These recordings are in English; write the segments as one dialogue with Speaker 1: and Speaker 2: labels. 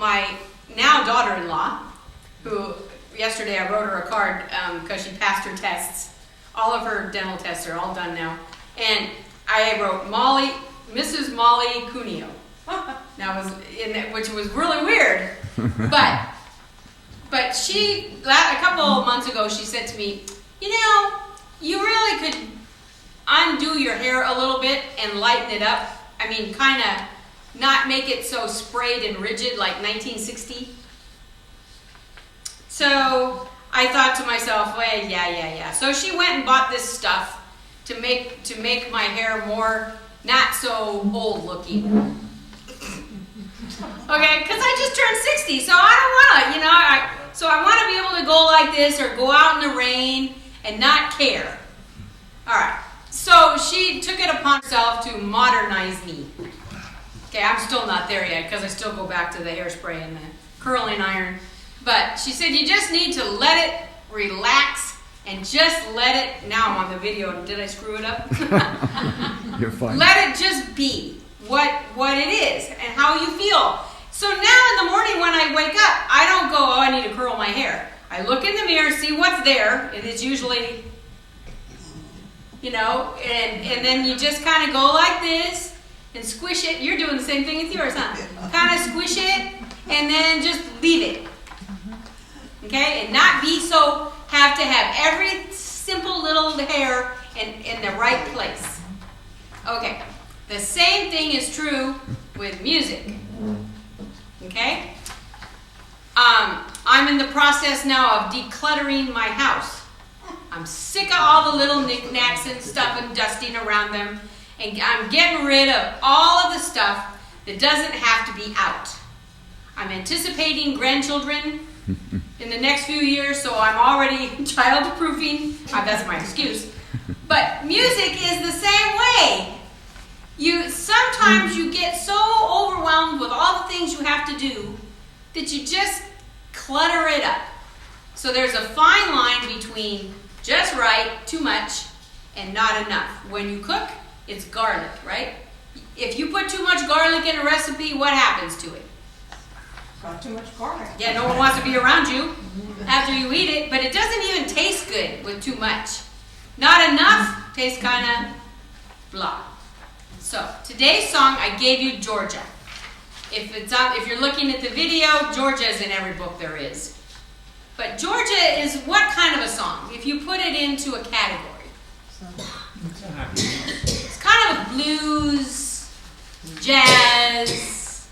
Speaker 1: my now daughter-in-law, who yesterday I wrote her a card because she passed her tests. All of her dental tests are all done now. And I wrote Molly, Mrs. Molly Cuneo. That was which was really weird. But she, a couple of months ago, she said to me, you know, you really could undo your hair a little bit and lighten it up. I mean, kind of not make it so sprayed and rigid like 1960. So I thought to myself, well, yeah. So she went and bought this stuff to make my hair more not so old looking. Okay, because I just turned 60, so I don't want to, you know, so I want to be able to go like this or go out in the rain and not care. All right, so she took it upon herself to modernize me. Okay, I'm still not there yet because I still go back to the hairspray and the curling iron. But she said you just need to let it relax and just let it, now I'm on the video, did I screw it up?
Speaker 2: You're fine.
Speaker 1: Let it just be what it is and how you feel. So now in the morning when I wake up, I don't go, oh, I need to curl my hair. I look in the mirror, see what's there, and it's usually, you know, and then you just kind of go like this and squish it. You're doing the same thing with yours, huh? Kind of squish it and then just leave it. Okay? And not be so, have to have every simple little hair in the right place. Okay. The same thing is true with music. Okay? I'm in the process now of decluttering my house. I'm sick of all the little knickknacks and stuff and dusting around them. And I'm getting rid of all of the stuff that doesn't have to be out. I'm anticipating grandchildren in the next few years, so I'm already child-proofing. That's my excuse. But music is the same way. Sometimes you get so overwhelmed with all the things you have to do that you just clutter it up. So there's a fine line between just right, too much, and not enough. When you cook, it's garlic, right? If you put too much garlic in a recipe, what happens to it?
Speaker 3: Got too much garlic.
Speaker 1: Yeah, no one wants to be around you after you eat it, but it doesn't even taste good with too much. Not enough, tastes kind of blah. So, today's song, I gave you Georgia. If you're looking at the video, Georgia is in every book there is. But Georgia is what kind of a song? If you put it into a category. It's kind of a blues, jazz,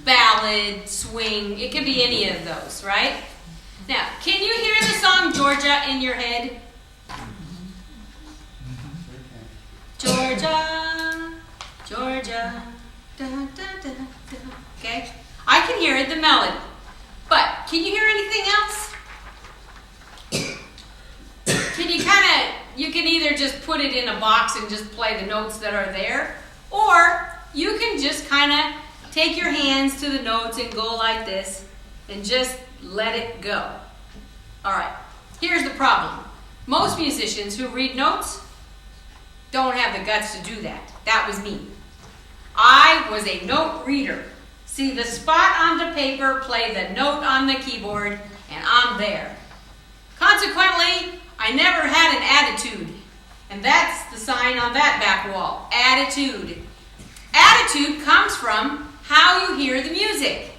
Speaker 1: ballad, swing. It could be any of those, right? Now, can you hear the song Georgia in your head? Georgia, Georgia, da, da, da, da. Okay? I can hear it, the melody. But can you hear anything else? You can either just put it in a box and just play the notes that are there, or you can just kind of take your hands to the notes and go like this and just let it go. All right, here's the problem. Most musicians who read notes don't have the guts to do that. That was me. I was a note reader. See the spot on the paper, play the note on the keyboard, and I'm there. Consequently, I never had an attitude. And that's the sign on that back wall. Attitude. Attitude comes from how you hear the music.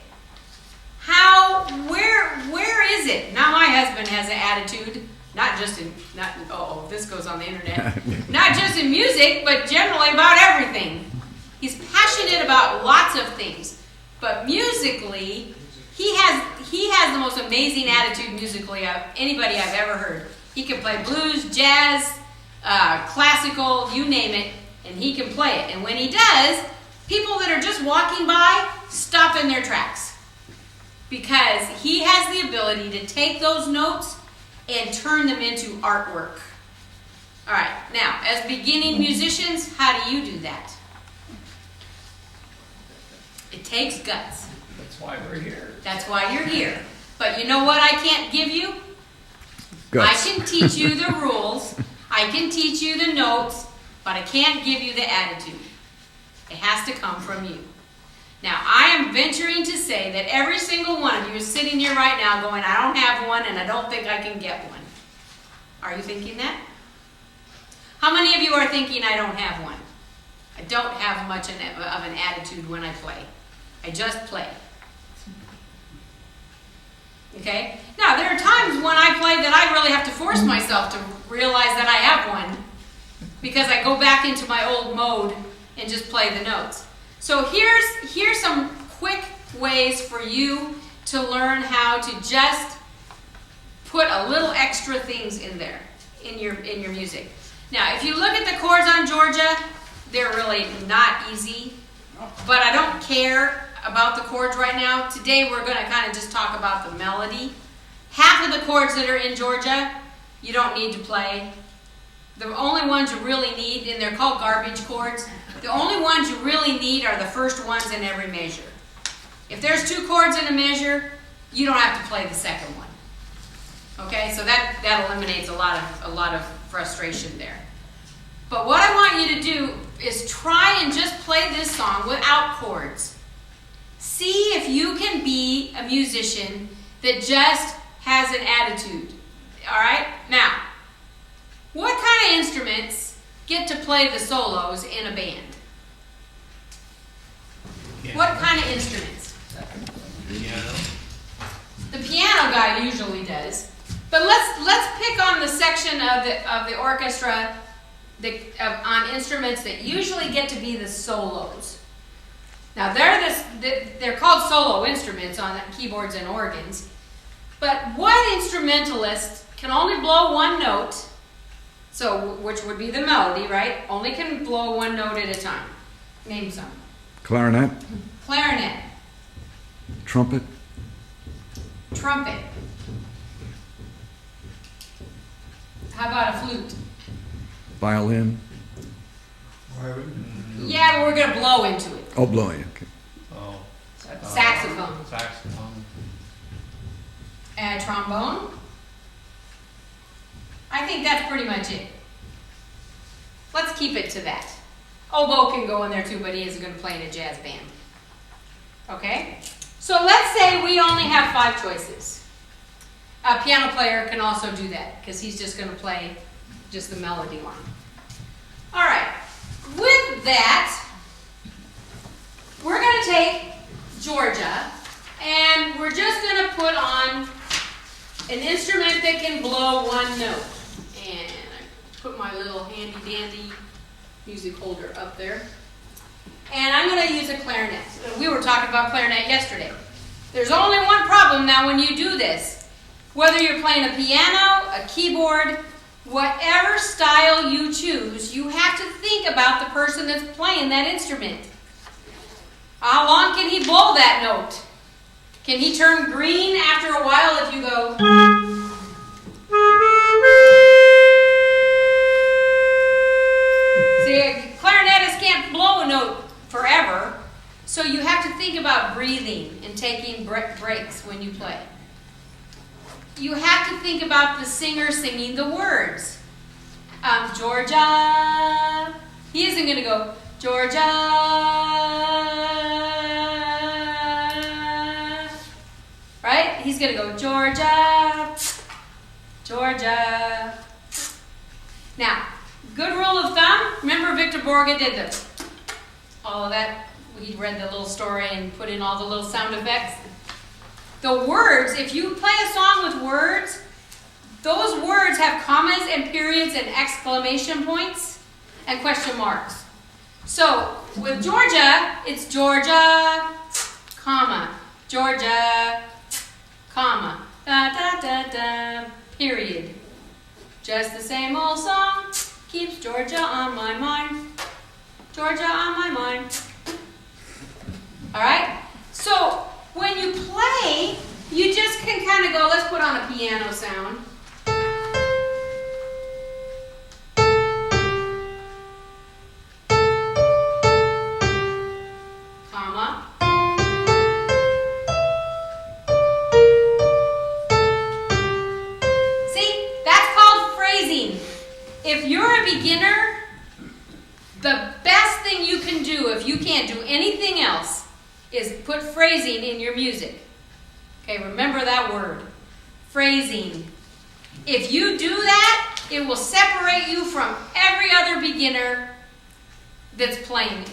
Speaker 1: Where is it? Now my husband has an attitude. This goes on the internet. Not just in music, but generally about everything. He's passionate about lots of things. But musically, he has the most amazing attitude musically of anybody I've ever heard. He can play blues, jazz, classical, you name it, and he can play it. And when he does, people that are just walking by stop in their tracks. Because he has the ability to take those notes and turn them into artwork. All right, now, as beginning musicians, how do you do that? It takes guts.
Speaker 4: That's why we're here.
Speaker 1: That's why you're here. But you know what I can't give you?
Speaker 2: Guts.
Speaker 1: I can teach you the rules. I can teach you the notes, but I can't give you the attitude. It has to come from you. Now, I am venturing to say that every single one of you is sitting here right now going, I don't have one and I don't think I can get one. Are you thinking that? How many of you are thinking I don't have one? I don't have much of an attitude when I play. I just play. Okay? Now, there are times when I play that I really have to force myself to realize that I have one because I go back into my old mode and just play the notes. So here's some quick ways for you to learn how to just put a little extra things in there in your music. Now, if you look at the chords on Georgia, they're really not easy, but I don't care about the chords right now. Today we're going to kind of just talk about the melody. Half of the chords that are in Georgia, you don't need to play. The only ones you really need, and they're called garbage chords, the only ones you really need are the first ones in every measure. If there's 2 chords in a measure, you don't have to play the second one. Okay, so that eliminates a lot of frustration there. But what I want you to do is try and just play this song without chords. See if you can be a musician that just has an attitude. All right? Now, what kind of instruments get to play the solos in a band? What kind of instruments?
Speaker 4: Piano.
Speaker 1: The piano guy usually does. But let's pick on the section of the orchestra on instruments that usually get to be the solos. Now they're called solo instruments on keyboards and organs. But what instrumentalist can only blow one note? So which would be the melody, right? Only can blow one note at a time. Name some.
Speaker 2: Clarinet,
Speaker 1: Clarinet.
Speaker 2: trumpet,
Speaker 1: Trumpet. How about a flute?
Speaker 2: violin.
Speaker 1: Yeah, but we're going to blow into it.
Speaker 2: Oh, blowing. Okay.
Speaker 4: Oh.
Speaker 1: Saxophone.
Speaker 4: Saxophone.
Speaker 1: And trombone. I think that's pretty much it. Let's keep it to that. Oboe can go in there too, but he isn't going to play in a jazz band. Okay? So let's say we only have 5 choices. A piano player can also do that because he's just going to play just the melody line. All right. With that, we're going to take Georgia and we're just going to put on an instrument that can blow one note. And I put my little handy dandy music holder up there. And I'm going to use a clarinet. We were talking about clarinet yesterday. There's only one problem now when you do this. Whether you're playing a piano, a keyboard, whatever style you choose, you have to think about the person that's playing that instrument. How long can he blow that note? Can he turn green after a while if you go... See, a clarinetist can't blow a note forever, so you have to think about breathing and taking breaks when you play. You have to think about the singer singing the words. Georgia. He isn't going to go, Georgia. Right? He's going to go, Georgia. Georgia. Now, good rule of thumb. Remember Victor Borge did all of that. He read the little story and put in all the little sound effects. The words, if you play a song with words, those words have commas and periods and exclamation points and question marks. So with Georgia, it's Georgia, comma, Georgia, comma, da da da da, period. Just the same old song keeps Georgia on my mind. Georgia on my mind. All right? So when you play, you just can kind of go, let's put on a piano sound. Comma. See, that's called phrasing. If you're a beginner, the best thing you can do, if you can't do anything else, is your music. Okay, remember that word. Phrasing. If you do that, it will separate you from every other beginner that's playing